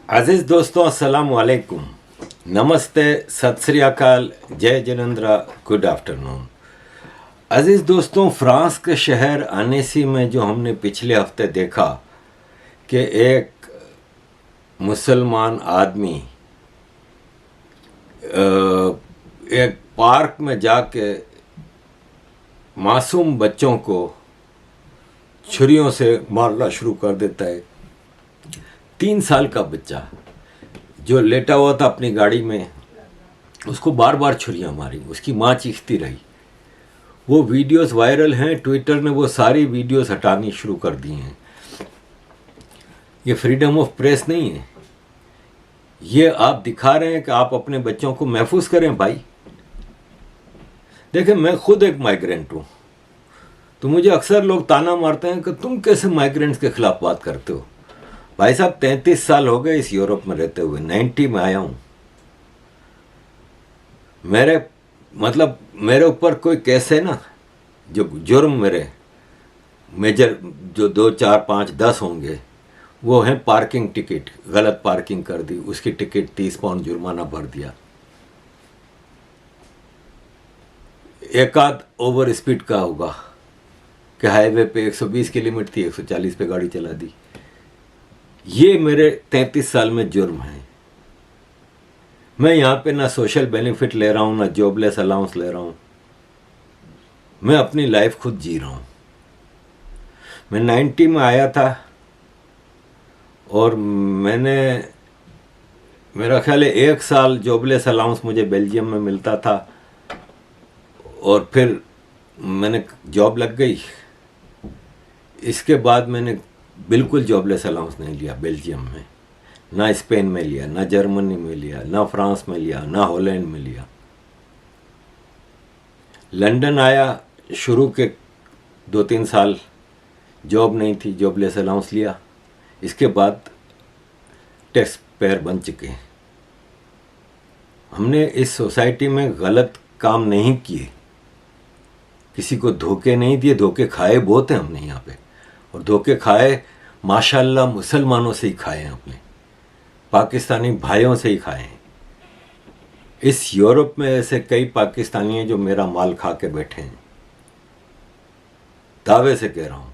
अजीज दोस्तों, अस्सलाम वालेकुम, नमस्ते, सत श्री अकाल, जय जिनेंद्र, गुड आफ्टरनून। अजीज दोस्तों, फ्रांस के शहर अनेसी में जो हमने पिछले हफ्ते देखा कि एक मुसलमान आदमी एक पार्क में जाके मासूम बच्चों को छुरियों से मारना शुरू कर देता है। 3 साल का बच्चा जो लेटा हुआ था अपनी गाड़ी में, उसको बार बार छुरियां मारी, उसकी माँ चीखती रही। वो वीडियोस वायरल हैं, ट्विटर ने वो सारी वीडियोस हटानी शुरू कर दी हैं। ये फ्रीडम ऑफ प्रेस नहीं है, ये आप दिखा रहे हैं कि आप अपने बच्चों को महफूज करें। भाई देखें, मैं खुद एक माइग्रेंट हूँ, तो मुझे अक्सर लोग ताना मारते हैं कि तुम कैसे माइग्रेंट्स के खिलाफ बात करते हो। भाई साहब, 33 साल हो गए इस यूरोप में रहते हुए, 90 में आया हूँ। मेरे ऊपर कोई केस है ना, जो जुर्म मेरे मेजर जो 2, 4, 5, 10 होंगे, वो है पार्किंग टिकट, गलत पार्किंग कर दी, उसकी टिकट 30 पाउंड जुर्माना भर दिया। एक आध ओवर स्पीड का होगा कि हाईवे पे 120 की लिमिट थी, 140 पे गाड़ी चला दी। ये मेरे 33 साल में जुर्म है। मैं यहाँ पे ना सोशल बेनिफिट ले रहा हूँ, ना जॉबलेस अलाउंस ले रहा हूँ। मैं अपनी लाइफ खुद जी रहा हूँ। मैं 90 में आया था और मेरा ख्याल है 1 साल जॉबलेस अलाउंस मुझे बेल्जियम में मिलता था, और फिर मैंने जॉब लग गई। इसके बाद मैंने बिल्कुल जॉबलेस अलाउंस नहीं लिया बेल्जियम में, ना स्पेन में लिया, ना जर्मनी में लिया, ना फ्रांस में लिया, ना हॉलैंड में लिया। लंदन आया, शुरू के 2-3 साल जॉब नहीं थी, जॉबलेस अलाउंस लिया। इसके बाद टैक्स पेयर बन चुके हैं। हमने इस सोसाइटी में गलत काम नहीं किए, किसी को धोखे नहीं दिए। धोखे खाए बहुत हैं हमने यहाँ पे, और धोखे खाए माशाल्लाह मुसलमानों से ही खाए हैं, अपने पाकिस्तानी भाइयों से ही खाए हैं। इस यूरोप में ऐसे कई पाकिस्तानी हैं जो मेरा माल खा के बैठे हैं, दावे से कह रहा हूँ।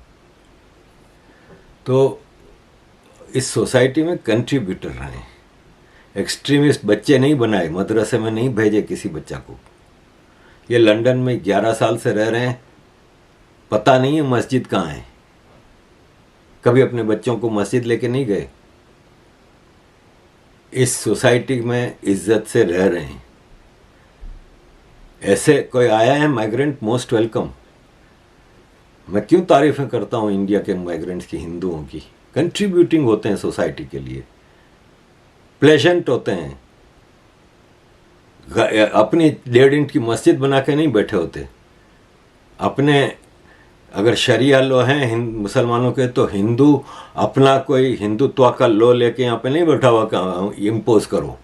तो इस सोसाइटी में कंट्रीब्यूटर रहे, एक्सट्रीमिस्ट बच्चे नहीं बनाए, मदरसे में नहीं भेजे किसी बच्चा को। ये लंदन में 11 साल से रह रहे हैं, पता नहीं है मस्जिद कहाँ है, कभी अपने बच्चों को मस्जिद लेके नहीं गए। इस सोसाइटी में इज्जत से रह रहे हैं। ऐसे कोई आया है माइग्रेंट, मोस्ट वेलकम। मैं क्यों तारीफें करता हूँ इंडिया के माइग्रेंट्स की, हिंदुओं की। कंट्रीब्यूटिंग होते हैं सोसाइटी के लिए, प्लेजेंट होते हैं, अपनी 1.5 इंच की मस्जिद बना के नहीं बैठे होते। अपने अगर शरिया लॉ हैं मुसलमानों के, तो हिंदू अपना कोई हिंदुत्व का लॉ लेके यहाँ पे नहीं बैठा हुआ कि इम्पोज करो।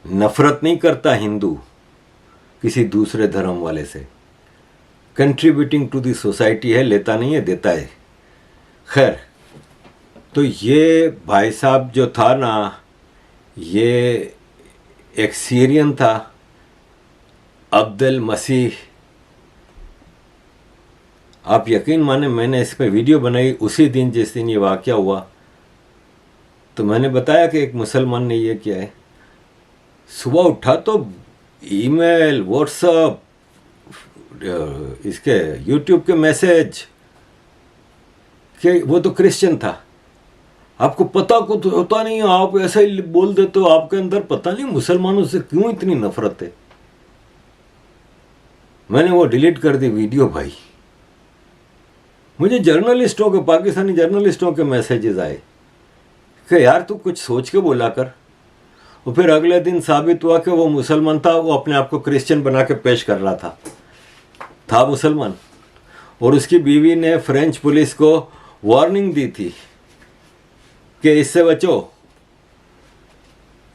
नफरत नहीं करता हिंदू किसी दूसरे धर्म वाले से। कंट्रीब्यूटिंग टू द सोसाइटी है, लेता नहीं है, देता है। खैर, तो ये भाई साहब जो था ना, ये एक सीरियन था, अब्दुल मसीह। आप यकीन माने, मैंने इस पर वीडियो बनाई उसी दिन जिस दिन ये वाक़या हुआ। तो मैंने बताया कि एक मुसलमान ने ये किया है। सुबह उठा तो ईमेल, व्हाट्सएप, इसके यूट्यूब के मैसेज कि वो तो क्रिश्चियन था। आपको पता को तो होता नहीं, आप ऐसा ही बोल देते हो। आपके अंदर पता नहीं मुसलमानों से क्यों इतनी नफरत है। मैंने वो डिलीट कर दी वीडियो। भाई, मुझे जर्नलिस्टों के, पाकिस्तानी जर्नलिस्टों के मैसेजेस आए कि यार तू कुछ सोच के बोला कर। और फिर अगले दिन साबित हुआ कि वो मुसलमान था, वो अपने आप को क्रिश्चियन बना के पेश कर रहा था मुसलमान। और उसकी बीवी ने फ्रेंच पुलिस को वार्निंग दी थी कि इससे बचो,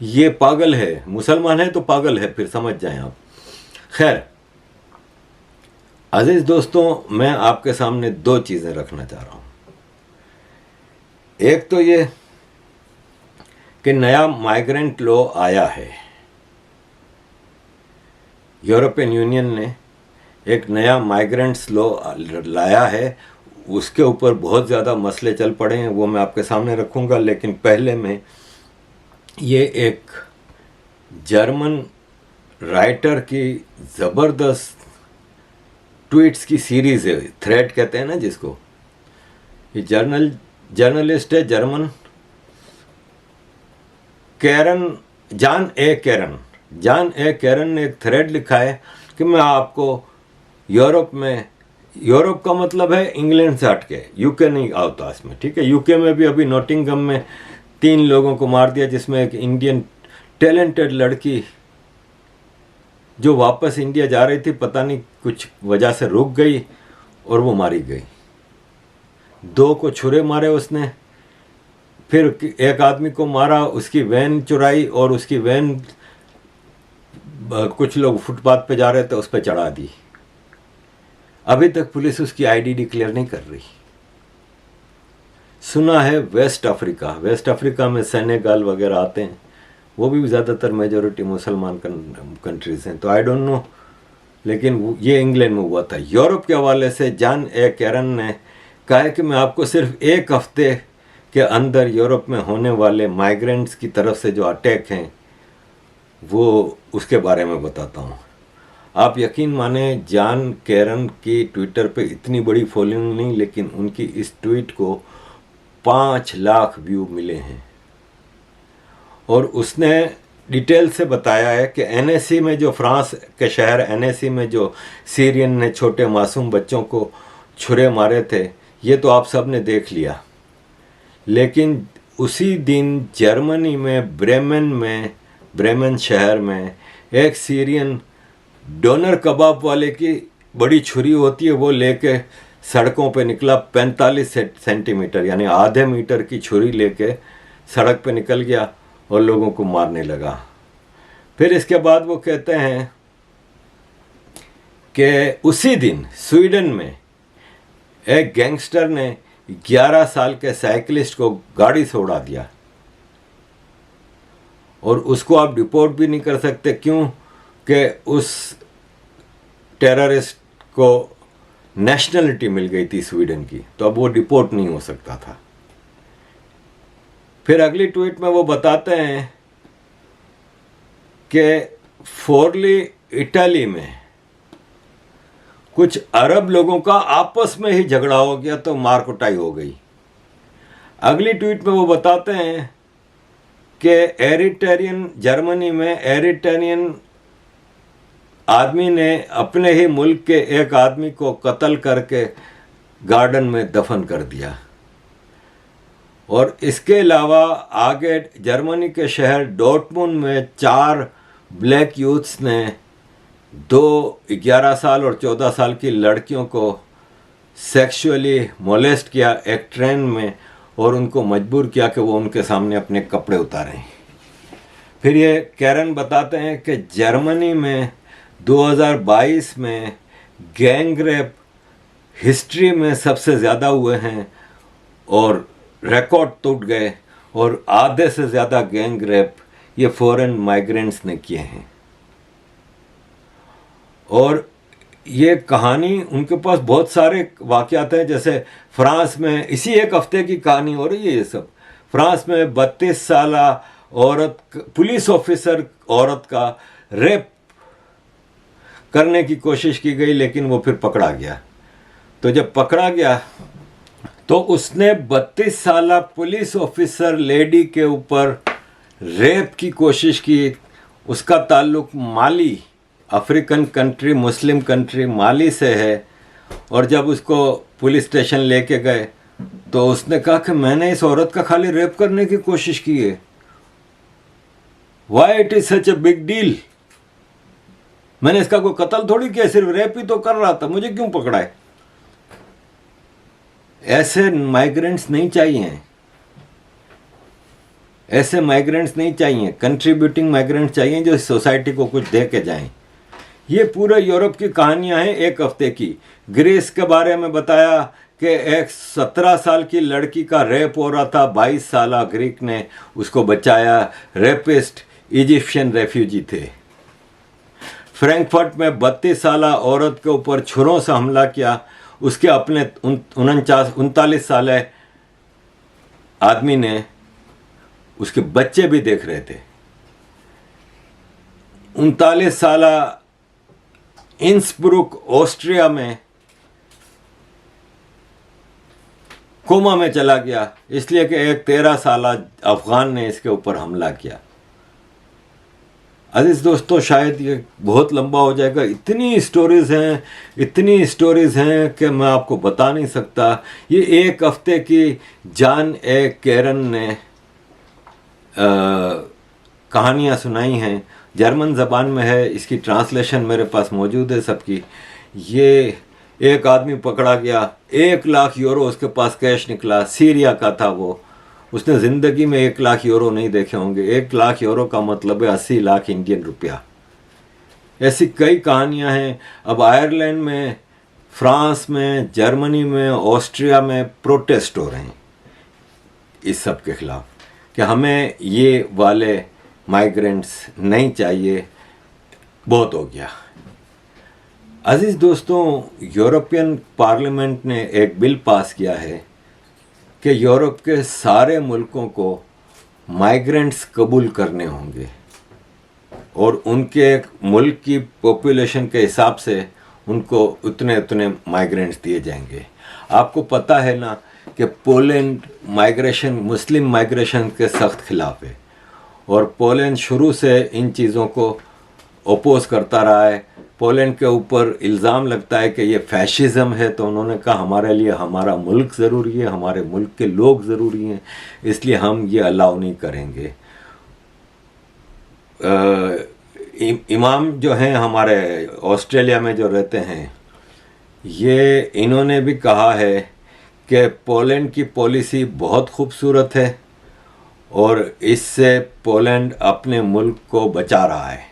ये पागल है, मुसलमान है तो पागल है, फिर समझ जाएं आप। खैर अजीज दोस्तों, मैं आपके सामने 2 चीज़ें रखना चाह रहा हूँ। एक तो ये कि नया माइग्रेंट लॉ आया है, यूरोपियन यूनियन ने एक नया माइग्रेंट्स लॉ लाया है। उसके ऊपर बहुत ज़्यादा मसले चल पड़े हैं, वो मैं आपके सामने रखूँगा। लेकिन पहले में ये एक जर्मन राइटर की ज़बरदस्त ट्वीट्स की सीरीज़ है, थ्रेड कहते हैं ना जिसको। ये जर्नलिस्ट है जर्मन, जॉन ए कैरन ने एक थ्रेड लिखा है कि मैं आपको यूरोप का मतलब है इंग्लैंड से हटके, यूके नहीं आता इसमें, ठीक है। यूके में भी अभी नॉटिंघम में 3 लोगों को मार दिया, जिसमें एक इंडियन टैलेंटेड लड़की जो वापस इंडिया जा रही थी, पता नहीं कुछ वजह से रुक गई और वो मारी गई। 2 को छुरे मारे उसने, फिर एक आदमी को मारा, उसकी वैन चुराई और उसकी वैन कुछ लोग फुटपाथ पे जा रहे थे उस पर चढ़ा दी। अभी तक पुलिस उसकी आईडी डिक्लेयर नहीं कर रही। सुना है वेस्ट अफ्रीका में सेनेगल वगैरह आते हैं, वो भी ज़्यादातर मेजॉरिटी मुसलमान कंट्रीज़ हैं, तो आई डोंट नो, लेकिन ये इंग्लैंड में हुआ था। यूरोप के हवाले से जॉन ए कैरन ने कहा है कि मैं आपको सिर्फ 1 हफ्ते के अंदर यूरोप में होने वाले माइग्रेंट्स की तरफ से जो अटैक हैं वो उसके बारे में बताता हूँ। आप यकीन माने, जॉन कैरन की ट्विटर पे इतनी बड़ी फॉलोइंग नहीं, लेकिन उनकी इस ट्वीट को 5 लाख व्यू मिले हैं। और उसने डिटेल से बताया है कि एनएसी में जो फ्रांस के शहर एनएसी में जो सीरियन ने छोटे मासूम बच्चों को छुरे मारे थे, ये तो आप सब ने देख लिया। लेकिन उसी दिन जर्मनी में ब्रेमेन शहर में एक सीरियन डोनर कबाब वाले की बड़ी छुरी होती है, वो लेके सड़कों पे निकला। 45 सेंटीमीटर यानी आधे मीटर की छुरी लेके सड़क पे निकल गया और लोगों को मारने लगा। फिर इसके बाद वो कहते हैं कि उसी दिन स्वीडन में एक गैंगस्टर ने 11 साल के साइकिलिस्ट को गाड़ी से उड़ा दिया और उसको आप डिपोर्ट भी नहीं कर सकते। क्यों? कि उस टेररिस्ट को नेशनलिटी मिल गई थी स्वीडन की, तो अब वो डिपोर्ट नहीं हो सकता था। फिर अगली ट्वीट में वो बताते हैं कि फोरली इटली में कुछ अरब लोगों का आपस में ही झगड़ा हो गया तो मार कुटाई हो गई। अगली ट्वीट में वो बताते हैं कि जर्मनी में एरिट्रेनियन आदमी ने अपने ही मुल्क के एक आदमी को कत्ल करके गार्डन में दफन कर दिया। और इसके अलावा आगे जर्मनी के शहर डॉर्टमुंड में 4 ब्लैक यूथ्स ने 2 11 साल और 14 साल की लड़कियों को सेक्सुअली मोलेस्ट किया एक ट्रेन में और उनको मजबूर किया कि वो उनके सामने अपने कपड़े उतारें। फिर ये कैरन बताते हैं कि जर्मनी में 2022 में गैंग रेप हिस्ट्री में सबसे ज़्यादा हुए हैं और रिकॉर्ड टूट गए, और आधे से ज़्यादा गैंग रेप ये फॉरेन माइग्रेंट्स ने किए हैं। और ये कहानी उनके पास बहुत सारे वाक़यात हैं, जैसे फ्रांस में इसी 1 हफ्ते की कहानी हो रही है ये सब। फ्रांस में 32 साल औरत, पुलिस ऑफिसर औरत का रेप करने की कोशिश की गई, लेकिन वो फिर पकड़ा गया। तो जब पकड़ा गया तो उसने 32 साल पुलिस ऑफिसर लेडी के ऊपर रेप की कोशिश की। उसका ताल्लुक माली, अफ्रीकन कंट्री, मुस्लिम कंट्री माली से है। और जब उसको पुलिस स्टेशन लेके गए तो उसने कहा कि मैंने इस औरत का खाली रेप करने की कोशिश की है। Why it is such a big deal? मैंने इसका कोई कत्ल थोड़ी किया, सिर्फ रेप ही तो कर रहा था, मुझे क्यों पकड़ा है? ऐसे माइग्रेंट्स नहीं चाहिए, ऐसे माइग्रेंट्स नहीं चाहिए। कंट्रीब्यूटिंग माइग्रेंट्स चाहिए जो सोसाइटी को कुछ दे के जाएं। ये पूरे यूरोप की कहानियां हैं 1 हफ्ते की। ग्रीस के बारे में बताया कि एक 17 साल की लड़की का रेप हो रहा था, 22 साल ग्रीक ने उसको बचाया। रेपिस्ट इजिप्शियन रेफ्यूजी थे। फ्रैंकफर्ट में 32 साल औरत के ऊपर छुरों से हमला किया, उसके अपने 39 साल आदमी ने, उसके बच्चे भी देख रहे थे। 39 साल इंसब्रुक ऑस्ट्रिया में कोमा में चला गया, इसलिए कि एक 13 साल अफगान ने इसके ऊपर हमला किया। अजीज दोस्तों, शायद ये बहुत लंबा हो जाएगा, इतनी स्टोरीज हैं कि मैं आपको बता नहीं सकता। ये एक हफ्ते की जॉन ए केरन ने कहानियाँ सुनाई हैं, जर्मन ज़बान में है, इसकी ट्रांसलेशन मेरे पास मौजूद है सबकी। ये एक आदमी पकड़ा गया, 1 लाख यूरो उसके पास कैश निकला, सीरिया का था वो। उसने ज़िंदगी में 1 लाख यूरो नहीं देखे होंगे। 1 लाख यूरो का मतलब है 80 लाख इंडियन रुपया। ऐसी कई कहानियां हैं। अब आयरलैंड में, फ्रांस में, जर्मनी में, ऑस्ट्रिया में प्रोटेस्ट हो रहे हैं इस सब के खिलाफ कि हमें ये वाले माइग्रेंट्स नहीं चाहिए, बहुत हो गया। अजीज़ दोस्तों, यूरोपियन पार्लियामेंट ने एक बिल पास किया है कि यूरोप के सारे मुल्कों को माइग्रेंट्स कबूल करने होंगे और उनके मुल्क की पॉपुलेशन के हिसाब से उनको उतने उतने माइग्रेंट्स दिए जाएंगे। आपको पता है ना कि पोलैंड माइग्रेशन, मुस्लिम माइग्रेशन के सख्त खिलाफ है और पोलैंड शुरू से इन चीज़ों को अपोज करता रहा है। पोलैंड के ऊपर इल्ज़ाम लगता है कि ये फैशिज़म है, तो उन्होंने कहा हमारे लिए हमारा मुल्क ज़रूरी है, हमारे मुल्क के लोग ज़रूरी हैं, इसलिए हम ये अलाउ नहीं करेंगे। इमाम जो हैं हमारे ऑस्ट्रेलिया में जो रहते हैं, ये इन्होंने भी कहा है कि पोलैंड की पॉलिसी बहुत खूबसूरत है और इससे पोलैंड अपने मुल्क को बचा रहा है,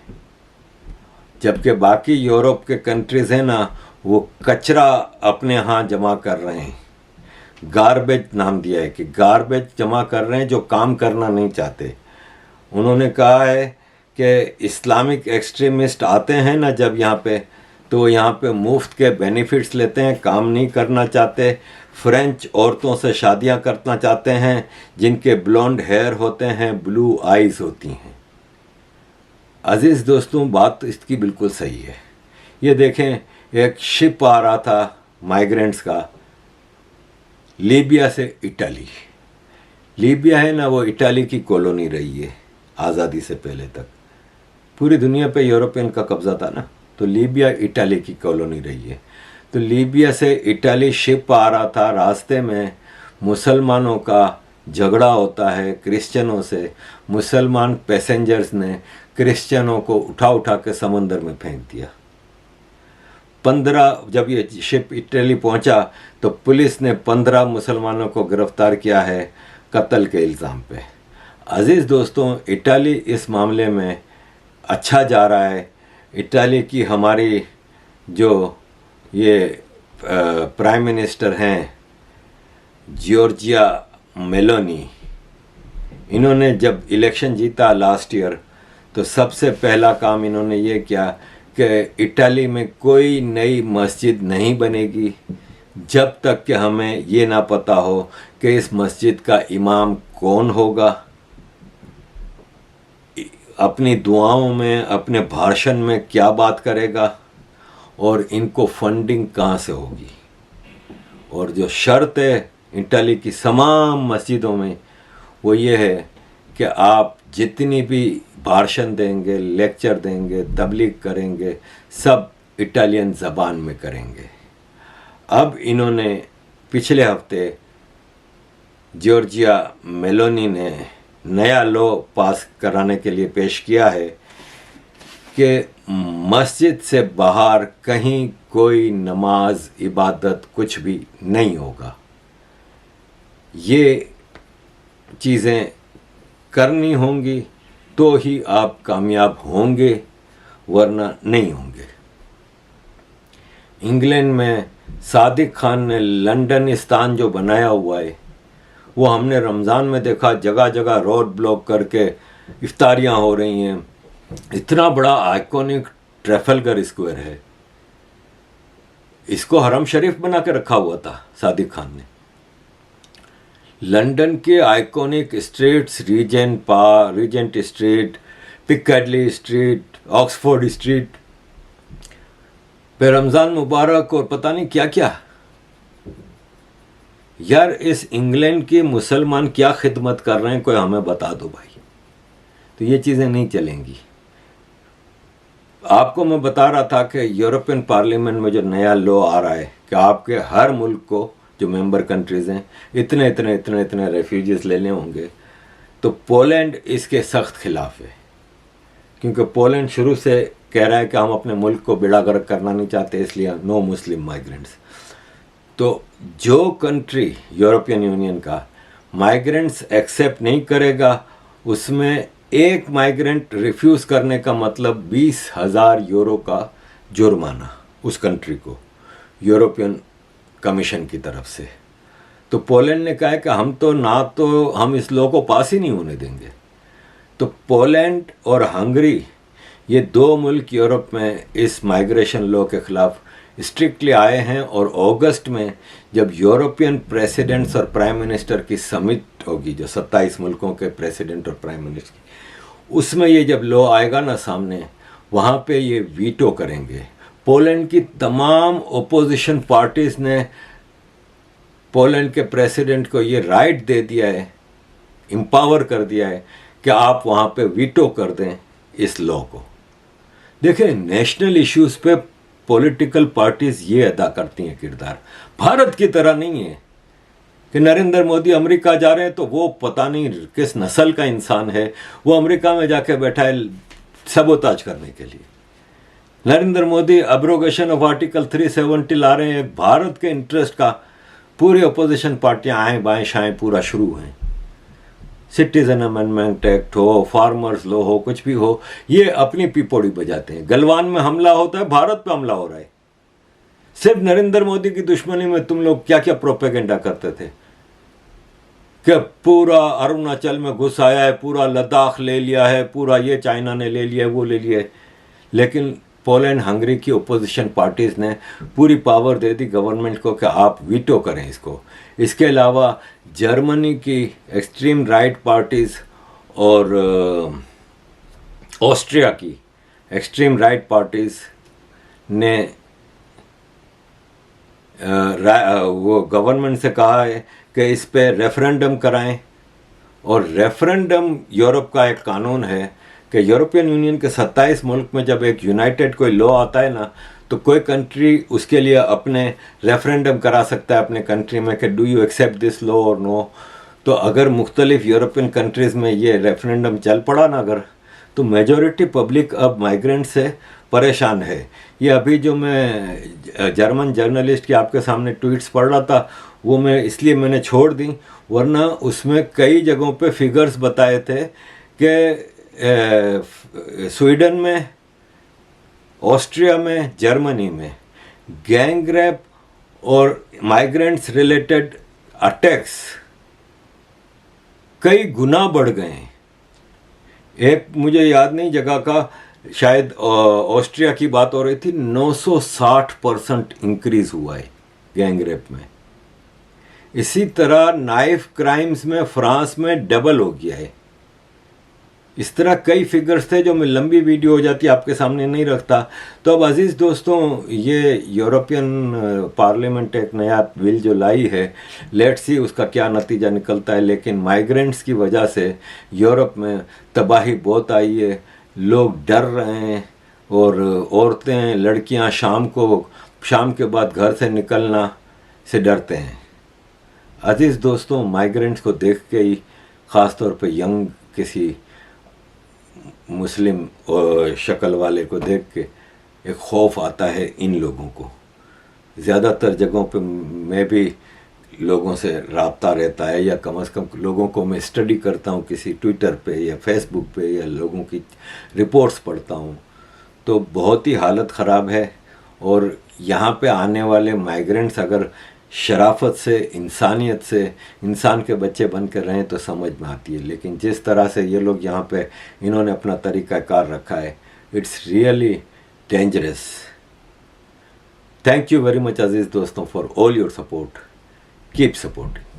जबकि बाकी यूरोप के कंट्रीज़ हैं ना, वो कचरा अपने यहाँ जमा कर रहे हैं। गार्बेज नाम दिया है कि गार्बेज जमा कर रहे हैं जो काम करना नहीं चाहते। उन्होंने कहा है कि इस्लामिक एक्सट्रीमिस्ट आते हैं ना जब यहाँ पे, तो यहाँ पे मुफ्त के बेनिफिट्स लेते हैं, काम नहीं करना चाहते। फ्रेंच औरतों से शादियाँ करना चाहते हैं जिनके ब्लॉन्ड हेयर होते हैं, ब्लू आइज़ होती हैं। अजीज़ दोस्तों, बात इसकी बिल्कुल सही है। ये देखें, एक शिप आ रहा था माइग्रेंट्स का लीबिया से इटली। लीबिया है ना, वो इटली की कॉलोनी रही है आज़ादी से पहले तक। पूरी दुनिया पे यूरोपियन का कब्ज़ा था ना, तो लीबिया इटली की कॉलोनी रही है। तो लीबिया से इटली शिप आ रहा था, रास्ते में मुसलमानों का झगड़ा होता है क्रिश्चियनों से। मुसलमान पैसेंजर्स ने क्रिश्चियनों को उठा उठा के समंदर में फेंक दिया। 15 जब ये शिप इटली पहुंचा तो पुलिस ने 15 मुसलमानों को गिरफ्तार किया है कत्ल के इल्ज़ाम पे। अजीज़ दोस्तों, इटली इस मामले में अच्छा जा रहा है। इटली की हमारी जो ये प्राइम मिनिस्टर हैं जॉर्जिया मेलोनी, इन्होंने जब इलेक्शन जीता लास्ट ईयर, तो सबसे पहला काम इन्होंने ये किया कि इटली में कोई नई मस्जिद नहीं बनेगी जब तक कि हमें ये ना पता हो कि इस मस्जिद का इमाम कौन होगा, अपनी दुआओं में, अपने भाषण में क्या बात करेगा और इनको फंडिंग कहाँ से होगी। और जो शर्त है इटली की तमाम मस्जिदों में वो ये है कि आप जितनी भी भाषण देंगे, लेक्चर देंगे, तबलीग करेंगे, सब इटालियन ज़बान में करेंगे। अब इन्होंने पिछले हफ्ते जॉर्जिया मेलोनी ने नया लॉ पास कराने के लिए पेश किया है कि मस्जिद से बाहर कहीं कोई नमाज, इबादत कुछ भी नहीं होगा। ये चीज़ें करनी होंगी तो ही आप कामयाब होंगे, वरना नहीं होंगे। इंग्लैंड में सादिक खान ने लंदनिस्तान जो बनाया हुआ है, वो हमने रमज़ान में देखा, जगह जगह रोड ब्लॉक करके इफ्तारियां हो रही हैं। इतना बड़ा आइकॉनिक ट्रैफलगर स्क्वायर है, इसको हरम शरीफ बना के रखा हुआ था सादिक खान ने। लंदन के iconic streets, Regent Street, Piccadilly Street, Oxford Street पे रमज़ान मुबारक और पता नहीं क्या क्या। यार इस इंग्लैंड के मुसलमान क्या खिदमत कर रहे हैं, कोई हमें बता दो भाई। तो ये चीज़ें नहीं चलेंगी। आपको मैं बता रहा था कि यूरोपियन पार्लियामेंट में जो नया लॉ आ रहा है कि आपके हर मुल्क को, जो मेंबर कंट्रीज़ हैं, इतने रेफ्यूजीज लेने होंगे। तो पोलैंड इसके सख्त खिलाफ है, क्योंकि पोलैंड शुरू से कह रहा है कि हम अपने मुल्क को बेड़ा गर्क करना नहीं चाहते, इसलिए नो मुस्लिम माइग्रेंट्स। तो जो कंट्री यूरोपियन यूनियन का माइग्रेंट्स एक्सेप्ट नहीं करेगा, उसमें एक माइग्रेंट रिफ्यूज़ करने का मतलब 20,000 यूरो का जुर्माना उस कंट्री को, यूरोपियन कमीशन की तरफ से। तो पोलैंड ने कहा है कि हम इस लॉ को पास ही नहीं होने देंगे। तो पोलैंड और हंगरी, ये दो मुल्क यूरोप में इस माइग्रेशन लॉ के खिलाफ स्ट्रिक्टली आए हैं। और अगस्त में जब यूरोपियन प्रेसिडेंट्स और प्राइम मिनिस्टर की समिट होगी, जो 27 मुल्कों के प्रेसिडेंट और प्राइम मिनिस्टर, उसमें ये जब लॉ आएगा ना सामने, वहाँ पे ये वीटो करेंगे। पोलैंड की तमाम ओपोजिशन पार्टीज़ ने पोलैंड के प्रेसिडेंट को ये राइट दे दिया है, एम्पावर कर दिया है कि आप वहाँ पे वीटो कर दें इस लॉ को। देखें, नेशनल इश्यूज़ पे पॉलिटिकल पार्टीज़ ये अदा करती हैं किरदार। भारत की तरह नहीं है कि नरेंद्र मोदी अमेरिका जा रहे हैं तो वो पता नहीं किस नस्ल का इंसान है, वो अमेरिका में जाके बैठा है सबोताज करने के लिए। Narendra Modi abrogation of article 370 ला रहे हैं, भारत के इंटरेस्ट का। पूरी अपोजिशन पार्टियां आएँ बाएँ शाएँ पूरा शुरू हैं। सिटीजन अमेंडमेंट एक्ट हो, फार्मर्स लॉ हो, कुछ भी हो, ये अपनी पिपोड़ी बजाते हैं। गलवान में हमला होता है, भारत पे हमला हो रहा है। सिर्फ नरेंद्र मोदी की दुश्मनी में तुम लोग क्या क्या प्रोपेगेंडा करते थे कि पूरा अरुणाचल में घुस आया है, पूरा लद्दाख ले लिया है, पूरा ये चाइना ने ले लिया है, वो ले लिया है। लेकिन पोलैंड, हंगरी की ओपोजिशन पार्टीज़ ने पूरी पावर दे दी गवर्नमेंट को कि आप वीटो करें इसको। इसके अलावा जर्मनी की एक्सट्रीम राइट पार्टीज़ और ऑस्ट्रिया की एक्सट्रीम राइट पार्टीज़ ने वो गवर्नमेंट से कहा है कि इस पे रेफरेंडम कराएं। और रेफरेंडम यूरोप का एक कानून है कि यूरोपियन यूनियन के 27 मुल्क में जब एक यूनाइटेड कोई लॉ आता है ना, तो कोई कंट्री उसके लिए अपने रेफरेंडम करा सकता है अपने कंट्री में कि do you accept this law और नो। तो अगर मुख्तलिफ यूरोपियन कंट्रीज़ में ये रेफरेंडम चल पड़ा ना अगर, तो मेजॉरिटी पब्लिक अब माइग्रेंट से परेशान है। ये अभी जो मैं जर्मन जर्नलिस्ट की आपके सामने ट्वीट्स पढ़ रहा था, वो मैंने छोड़ दी, वरना उसमें कई जगहों पे फिगर्स बताए थे कि स्वीडन में, ऑस्ट्रिया में, जर्मनी में गैंग रेप और माइग्रेंट्स रिलेटेड अटैक्स कई गुना बढ़ गए हैं। एक मुझे याद नहीं जगह का, शायद ऑस्ट्रिया की बात हो रही थी, 960% इंक्रीज हुआ है गैंग रेप में। इसी तरह नाइफ क्राइम्स में फ्रांस में डबल हो गया है। इस तरह कई फिगर्स थे जो मैं लंबी वीडियो हो जाती आपके सामने नहीं रखता। तो अब अजीज़ दोस्तों, ये यूरोपियन पार्लियामेंट एक नया बिल जो लाई है, लेट्स सी उसका क्या नतीजा निकलता है। लेकिन माइग्रेंट्स की वजह से यूरोप में तबाही बहुत आई है, लोग डर रहे हैं और औरतें, लड़कियां शाम के बाद घर से निकलना से डरते हैं। अजीज़ दोस्तों, माइग्रेंट्स को देख के ही ख़ास तौर पे यंग किसी मुस्लिम शक्ल वाले को देख के एक खौफ आता है इन लोगों को। ज़्यादातर जगहों पे मैं भी लोगों से राब्ता रहता है, या कम से कम लोगों को मैं स्टडी करता हूँ किसी ट्विटर पे या फेसबुक पे, या लोगों की रिपोर्ट्स पढ़ता हूँ, तो बहुत ही हालत ख़राब है। और यहाँ पे आने वाले माइग्रेंट्स अगर शराफत से, इंसानियत से इंसान के बच्चे बन कर रहें तो समझ में आती है। लेकिन जिस तरह से ये लोग यहाँ पे इन्होंने अपना तरीक़ाकार रखा है, it's really dangerous. Thank you very much अजीज़ दोस्तों for all your support. Keep supporting.